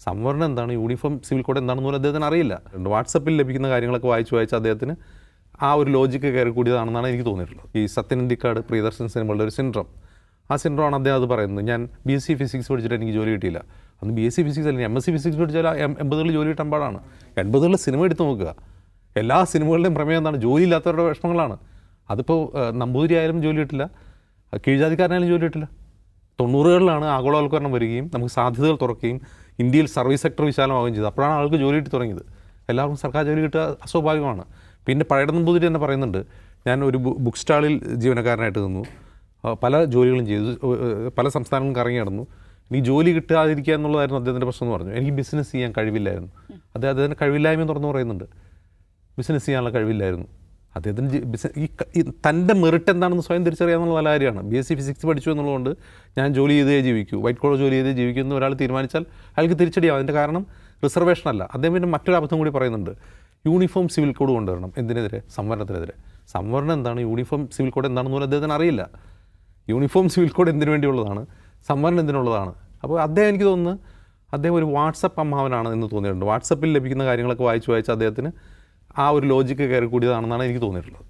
സംവരണം എന്താണ്, uniform civil code എന്താണെന്ന് പോലും അദ്ദേഹത്തിന് അറിയില്ല. വാട്സപ്പിൽ ലഭിക്കുന്ന കാര്യങ്ങളൊക്കെ വായിച്ച് അദ്ദേഹത്തിന് ആ ഒരു ലോജിക്ക് കയറി കൂടിയതാണെന്നാണ് എനിക്ക് തോന്നിയിട്ടുള്ളത്. ഈ സത്യനന്ദിക്കാട് പ്രിയദർശൻ സിനിമകളുടെ ഒരു സിൻഡ്രം, ആ സിൻഡ്രമാണ് അദ്ദേഹം അത് പറയുന്നത്. ഞാൻ BSc ഫിസിക്സ് പഠിച്ചിട്ട് എനിക്ക് ജോലി കിട്ടിയില്ല. അന്ന് BSc ഫിസിക്സ് അല്ലെങ്കിൽ MSc ഫിസിക്സ് പഠിച്ചാൽ 80കളിൽ ജോലി കിട്ടാൻ പാടാണ്. 80കളിൽ സിനിമ എടുത്ത് നോക്കുക, എല്ലാ സിനിമകളുടെയും പ്രമേയം എന്താണ്? ജോലി ഇല്ലാത്തവരുടെ വിഷമങ്ങളാണ്. അതിപ്പോൾ നമ്പൂതിരി ആയാലും ജോലി കിട്ടില്ല, കീഴ്ജാതിക്കാരനായാലും ജോലി കിട്ടില്ല. 90കളിലാണ് ആഗോളവൽക്കരണം വരികയും നമുക്ക് സാധ്യതകൾ തുറക്കുകയും ഇന്ത്യയിൽ സർവീസ് സെക്ടർ വിശാലമാവുകയും ചെയ്തു. അപ്പോഴാണ് ആൾക്ക് ജോലി കിട്ടി തുടങ്ങിയത്. എല്ലാവർക്കും സർക്കാർ ജോലി കിട്ടുക അസ്വാഭാവികമാണ്. പിന്നെ പഴയ നമ്പൂതിരി തന്നെ പറയുന്നുണ്ട്, ഞാൻ ഒരു ബുക്ക് സ്റ്റാളിൽ ജീവനക്കാരനായിട്ട് നിന്നു, പല ജോലികളും ചെയ്തു, പല സംസ്ഥാനങ്ങളും കറങ്ങി നടന്നു, എനിക്ക് ജോലി കിട്ടാതിരിക്കുക എന്നുള്ളതായിരുന്നു അദ്ദേഹത്തിൻ്റെ പ്രശ്നം എന്ന് പറഞ്ഞു. എനിക്ക് ബിസിനസ് ചെയ്യാൻ കഴിവില്ലായിരുന്നു. അദ്ദേഹത്തിൻ്റെ കഴിവില്ലായ്മ തുറന്നു പറയുന്നുണ്ട്. ബിസിനസ് ചെയ്യാനുള്ള കഴിവില്ലായിരുന്നു അദ്ദേഹത്തിന്. ഈ തൻ്റെ മെറിറ്റ് എന്താണെന്ന് സ്വയം തിരിച്ചറിയാമെന്നുള്ള നല്ല കാര്യമാണ്. BSc ഫിസിക്സ് പഠിച്ചു എന്നുള്ളതുകൊണ്ട് ഞാൻ ജോലി ചെയ്തേ ജീവിക്കൂ, വൈറ്റ് കോളർ ജോലി ചെയ്തേ ജീവിക്കൂ എന്ന് ഒരാൾ തീരുമാനിച്ചാൽ അയാൾക്ക് തിരിച്ചടിയാവും. അതിൻ്റെ കാരണം റിസർവേഷനല്ല. അദ്ദേഹം പിന്നെ മറ്റൊരു അബദ്ധം കൂടി പറയുന്നുണ്ട്, യൂണിഫോം സിവിൽ കോഡ് കൊണ്ടുവരണം. എന്തിനെതിരെ? സംവരണത്തിനെതിരെ. സംവരണം എന്താണ്, യൂണിഫോം സിവിൽ കോഡ് എന്താണെന്ന് പോലും അദ്ദേഹത്തിന് അറിയില്ല. യൂണിഫോം സിവിൽ കോഡ് എന്തിനു വേണ്ടിയുള്ളതാണ്, സംവരണം എന്തിനുള്ളതാണ്? അപ്പോൾ എനിക്ക് തോന്നുന്നു അദ്ദേഹം ഒരു വാട്സപ്പ് അമ്മാവനാണ് എന്ന് തോന്നിയിട്ടുണ്ട്. വാട്സപ്പിൽ ലഭിക്കുന്ന കാര്യങ്ങളൊക്കെ വായിച്ച് അദ്ദേഹത്തിന് ആ ഒരു ലോജിക്ക് കയറി കൂടിയതാണെന്നാണ് എനിക്ക് തോന്നിയിട്ടുള്ളത്.